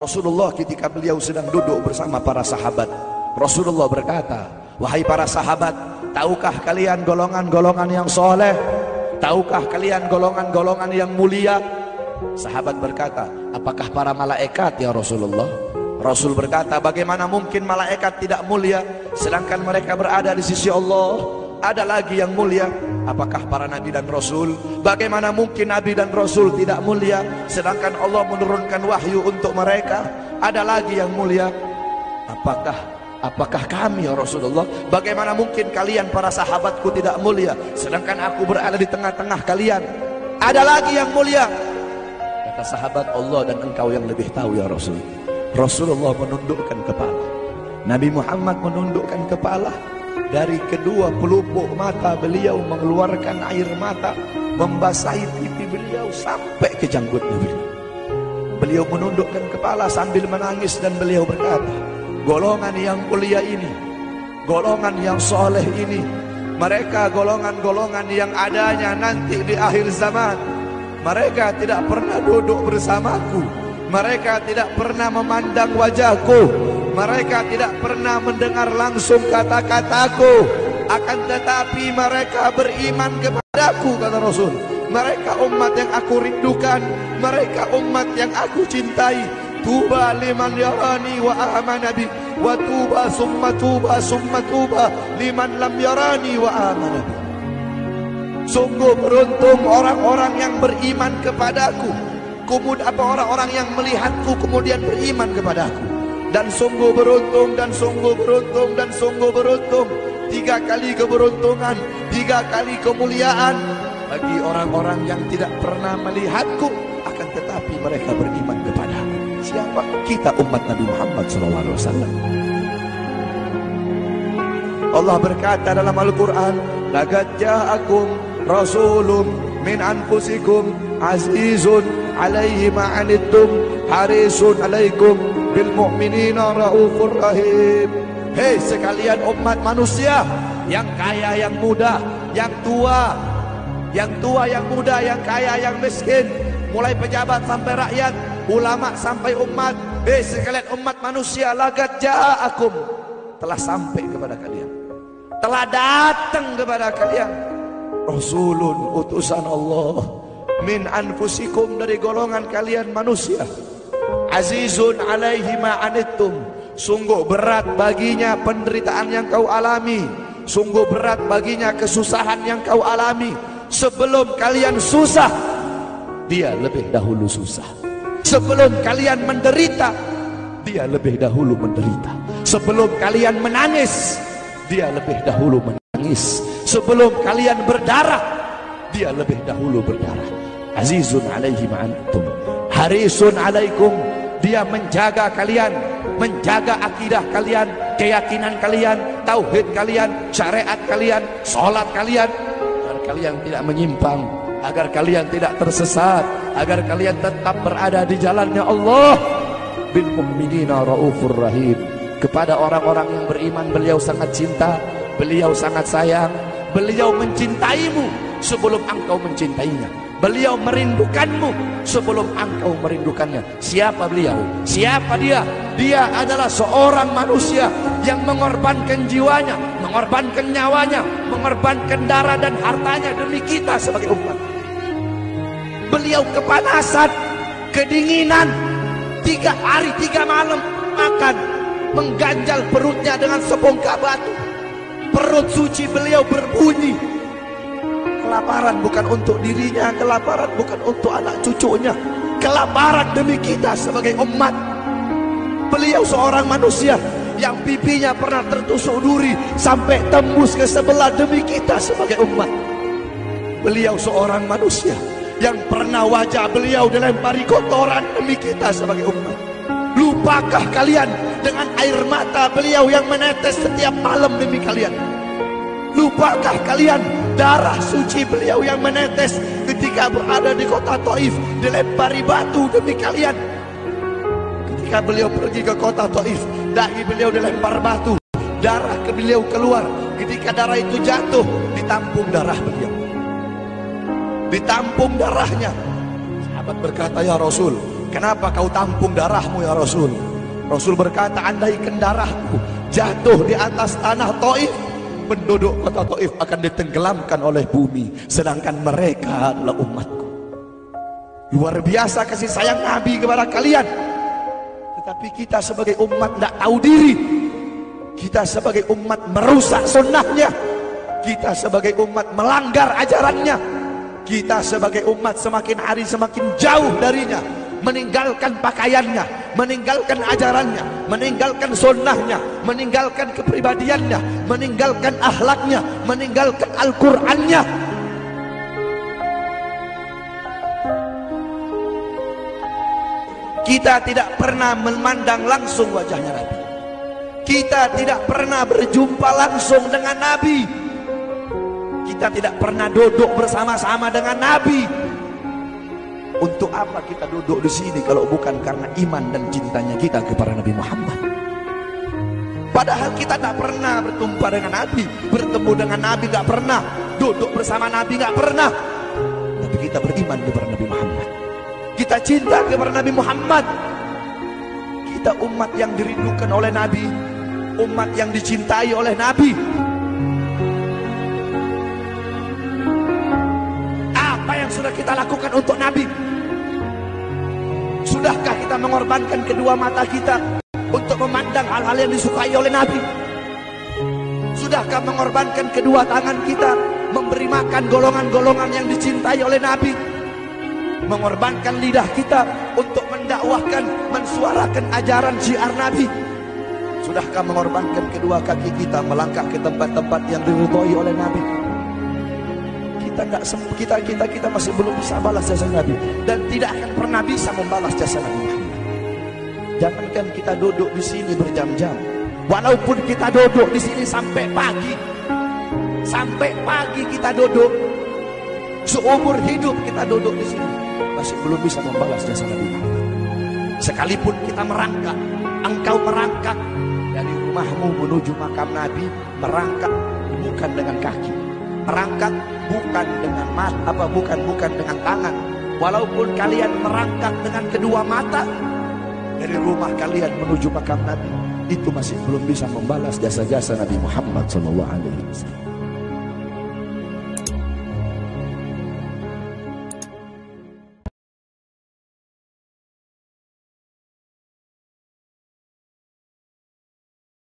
Rasulullah ketika beliau sedang duduk bersama para sahabat, Rasulullah berkata, "Wahai para sahabat, tahukah kalian golongan-golongan yang soleh? Tahukah kalian golongan-golongan yang mulia?" Sahabat berkata, "Apakah para malaikat ya Rasulullah?" Rasul berkata, "Bagaimana mungkin malaikat tidak mulia sedangkan mereka berada di sisi Allah? Ada lagi yang mulia. Apakah para nabi dan rasul? Bagaimana mungkin nabi dan rasul tidak mulia sedangkan Allah menurunkan wahyu untuk mereka? Ada lagi yang mulia. Apakah kami ya Rasulullah? Bagaimana mungkin kalian para sahabatku tidak mulia sedangkan aku berada di tengah-tengah kalian? Ada lagi yang mulia." Kata sahabat, "Allah dan engkau yang lebih tahu ya Rasul." Rasulullah menundukkan kepala, Nabi Muhammad menundukkan kepala. Dari kedua pelupuk mata beliau mengeluarkan air mata, membasahi pipi beliau sampai ke janggutnya beliau. Beliau menundukkan kepala sambil menangis dan beliau berkata, "Golongan yang mulia ini, golongan yang soleh ini, mereka golongan-golongan yang adanya nanti di akhir zaman. Mereka tidak pernah duduk bersamaku, mereka tidak pernah memandang wajahku, mereka tidak pernah mendengar langsung kata-kataku, akan tetapi mereka beriman kepadaku," kata Rasul. "Mereka umat yang aku rindukan, mereka umat yang aku cintai. Tuba liman yarani wa amana bi, wa tuba summa tuba liman lam yarani wa amana bi." Sungguh beruntung orang-orang yang beriman kepadaku, kemudian orang-orang yang melihatku kemudian beriman kepadaku. Dan sungguh beruntung, dan sungguh beruntung, dan sungguh beruntung. 3 kali keberuntungan, 3 kali kemuliaan bagi orang-orang yang tidak pernah melihatku, akan tetapi mereka beriman kepadaku. Siapa? Kita umat Nabi Muhammad SAW. Allah berkata dalam Al-Quran, "Laqad ja'akum rasulun min anfusikum azizun alaihi ma'anittum harisun alaikum bil mu'minina raufur rahim." Hei sekalian umat manusia, yang kaya, yang muda, yang tua, yang muda, yang kaya, yang miskin, mulai pejabat sampai rakyat, ulama sampai umat. Hei sekalian umat manusia, laqad ja'akum, telah sampai kepada kalian, telah datang kepada kalian rasulun, utusan Allah, min anfusikum, dari golongan kalian manusia, azizun alaihi ma'anittum, sungguh berat baginya penderitaan yang kau alami, sungguh berat baginya kesusahan yang kau alami. Sebelum kalian susah, dia lebih dahulu susah. Sebelum kalian menderita, dia lebih dahulu menderita. Sebelum kalian menangis, dia lebih dahulu menangis. Sebelum kalian berdarah, dia lebih dahulu berdarah. Azizun alaihi ma'anittum harisun alaikum, dia menjaga kalian, menjaga akidah kalian, keyakinan kalian, tauhid kalian, syariat kalian, sholat kalian, agar kalian tidak menyimpang, agar kalian tidak tersesat, agar kalian tetap berada di jalannya Allah. Bil mu'minina raufur rahim, kepada orang-orang yang beriman beliau sangat cinta, beliau sangat sayang, beliau mencintaimu sebelum engkau mencintainya, beliau merindukanmu sebelum engkau merindukannya. Siapa beliau? Siapa dia? Dia adalah seorang manusia yang mengorbankan jiwanya, mengorbankan nyawanya, mengorbankan darah dan hartanya demi kita sebagai umat. Beliau kepanasan, kedinginan, 3 hari 3 malam makan, mengganjal perutnya dengan sebongkah batu. Perut suci beliau berbunyi. Kelaparan bukan untuk dirinya, kelaparan bukan untuk anak cucunya, kelaparan demi kita sebagai umat. Beliau seorang manusia yang pipinya pernah tertusuk duri sampai tembus ke sebelah demi kita sebagai umat. Beliau seorang manusia yang pernah wajah beliau dilempari kotoran demi kita sebagai umat. Lupakah kalian dengan air mata beliau yang menetes setiap malam demi kalian? Lupakah kalian darah suci beliau yang menetes ketika berada di kota Taif, dilempari batu demi kalian? Ketika beliau pergi ke kota Taif, dahi beliau dilempar batu, darah ke beliau keluar. Ketika darah itu jatuh, ditampung darah beliau, ditampung darahnya. Sahabat berkata, "Ya Rasul, Kenapa kau tampung darahmu ya Rasul? Rasul berkata, andaikan darahku jatuh di atas tanah Taif, penduduk kota Taif akan ditenggelamkan oleh bumi, sedangkan mereka adalah umatku. Luar biasa kasih sayang Nabi kepada kalian. Tetapi kita sebagai umat tidak tahu diri. Kita sebagai umat merusak sunnahnya. Kita sebagai umat melanggar ajarannya. Kita sebagai umat semakin hari semakin jauh darinya, meninggalkan pakaiannya, meninggalkan ajarannya, meninggalkan sunnahnya, meninggalkan kepribadiannya, meninggalkan akhlaknya, meninggalkan Al-Qur'annya. Kita tidak pernah memandang langsung wajahnya Nabi. Kita tidak pernah berjumpa langsung dengan Nabi. Kita tidak pernah duduk bersama-sama dengan Nabi. Untuk apa kita duduk di sini kalau bukan karena iman dan cintanya kita kepada Nabi Muhammad? Padahal kita tak pernah berjumpa dengan Nabi, bertemu dengan Nabi nggak pernah, duduk bersama Nabi nggak pernah. Tapi kita beriman kepada Nabi Muhammad. Kita cinta kepada Nabi Muhammad. Kita umat yang dirindukan oleh Nabi, umat yang dicintai oleh Nabi. Apa yang sudah kita lakukan untuk Nabi? Sudahkah kita mengorbankan kedua mata kita untuk memandang hal-hal yang disukai oleh Nabi? Sudahkah mengorbankan kedua tangan kita memberi makan golongan-golongan yang dicintai oleh Nabi? Mengorbankan lidah kita untuk mendakwahkan, mensuarakan ajaran syiar Nabi? Sudahkah mengorbankan kedua kaki kita melangkah ke tempat-tempat yang diridhoi oleh Nabi? Kita masih belum bisa balas jasa Nabi, dan tidak akan pernah bisa membalas jasa Nabi Muhammad. Jangankan kita duduk di sini berjam-jam, walaupun kita duduk di sini sampai pagi kita duduk, seumur hidup kita duduk di sini, masih belum bisa membalas jasa Nabi Muhammad. Sekalipun kita merangkak, engkau merangkak dari rumahmu menuju makam Nabi, merangkak bukan dengan kaki, merangkak bukan dengan mata, bukan dengan tangan. Walaupun kalian merangkak dengan kedua mata dari rumah kalian menuju makam Nabi, itu masih belum bisa membalas jasa-jasa Nabi Muhammad SAW.